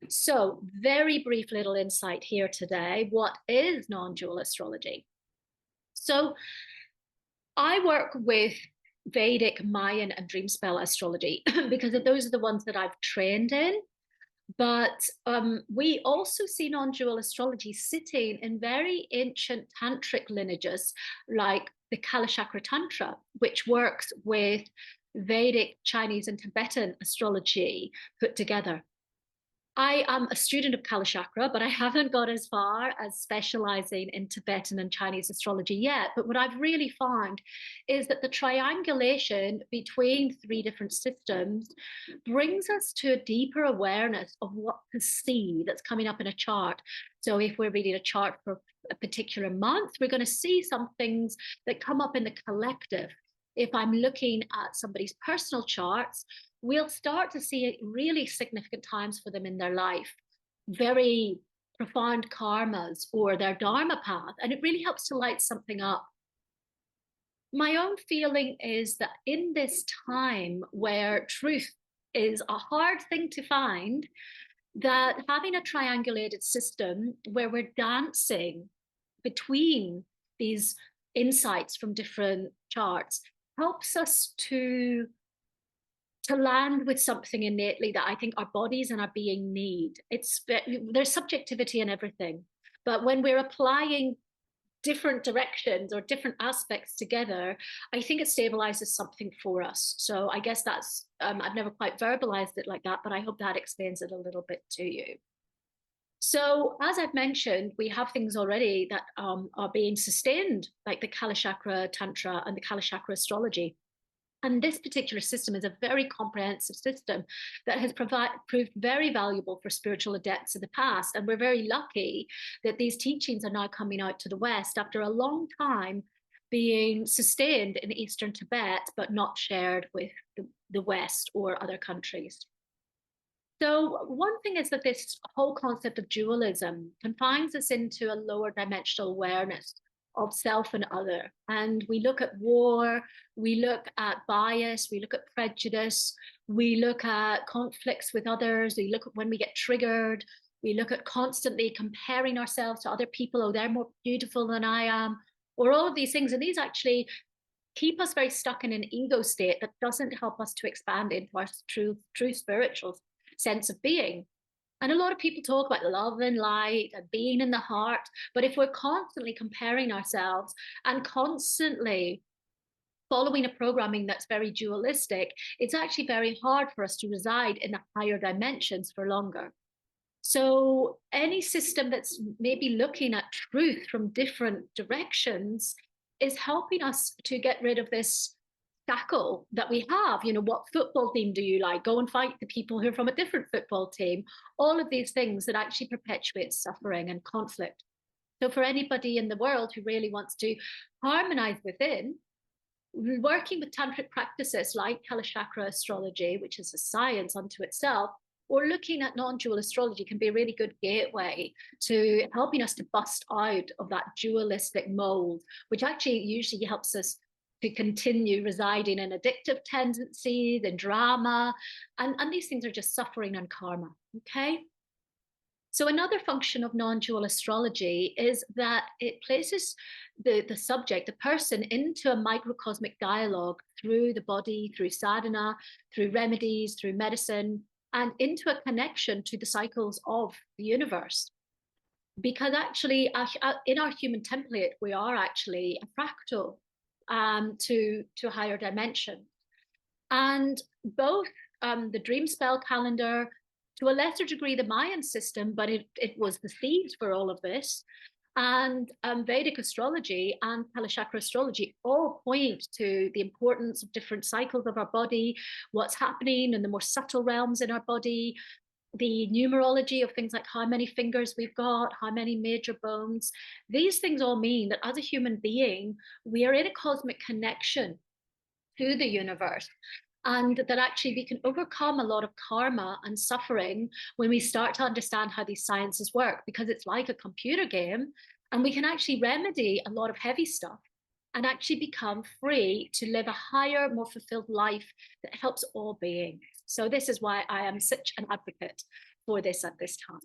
So, very brief little insight here today. What is non-dual astrology? So, I work with Vedic, Mayan, and dream spell astrology because those are the ones that I've trained in. But we also see non-dual astrology sitting in very ancient tantric lineages like the Kalachakra Tantra, which works with Vedic, Chinese, and Tibetan astrology put together. I am a student of Kalachakra, but I haven't got as far as specializing in Tibetan and Chinese astrology yet. But what I've really found is that the triangulation between three different systems brings us to a deeper awareness of what to see that's coming up in a chart. So if we're reading a chart for a particular month, we're going to see some things that come up in the collective. If I'm looking at somebody's personal charts, we'll start to see really significant times for them in their life, very profound karmas or their dharma path, and it really helps to light something up. My own feeling is that in this time where truth is a hard thing to find, that having a triangulated system where we're dancing between these insights from different charts helps us to land with something innately that I think our bodies and our being need. There's subjectivity in everything, but when we're applying different directions or different aspects together, I think it stabilizes something for us. So I guess that's I've never quite verbalized it like that, but I hope that explains it a little bit to you. So, as I've mentioned, we have things already that are being sustained, like the Kalachakra Tantra and the Kalachakra astrology. And this particular system is a very comprehensive system that has proved very valuable for spiritual adepts in the past. And we're very lucky that these teachings are now coming out to the West after a long time being sustained in Eastern Tibet, but not shared with the West or other countries. So, one thing is that this whole concept of dualism confines us into a lower dimensional awareness of self and other. And we look at war, we look at bias, we look at prejudice, we look at conflicts with others, we look at when we get triggered, we look at constantly comparing ourselves to other people. Oh, they're more beautiful than I am, or all of these things. And these actually keep us very stuck in an ego state that doesn't help us to expand into our true spiritual sense of being. And a lot of people talk about love and light and being in the heart. But if we're constantly comparing ourselves and constantly following a programming that's very dualistic, it's actually very hard for us to reside in the higher dimensions for longer. So, any system that's maybe looking at truth from different directions is helping us to get rid of this shackle that we have. You know, what football team do you like? Go and fight the people who are from a different football team. All of these things that actually perpetuate suffering and conflict. So, for anybody in the world who really wants to harmonize within, working with tantric practices like Kalachakra astrology, which is a science unto itself, or looking at non-dual astrology can be a really good gateway to helping us to bust out of that dualistic mold, which actually usually helps us to continue residing in addictive tendencies and drama. And these things are just suffering and karma. Okay. So another function of non-dual astrology is that it places the subject, the person, into a microcosmic dialogue through the body, through sadhana, through remedies, through medicine, and into a connection to the cycles of the universe. Because actually, in our human template, we are actually a fractal to higher dimension. And both the dream spell calendar, to a lesser degree, the Mayan system, but it was the seeds for all of this. And Vedic astrology and Kalachakra astrology all point to the importance of different cycles of our body, what's happening in the more subtle realms in our body, the numerology of things like how many fingers we've got, how many major bones. These things all mean that as a human being, we are in a cosmic connection to the universe. And that actually we can overcome a lot of karma and suffering when we start to understand how these sciences work, because it's like a computer game, and we can actually remedy a lot of heavy stuff and actually become free to live a higher, more fulfilled life that helps all beings. So this is why I am such an advocate for this at this time.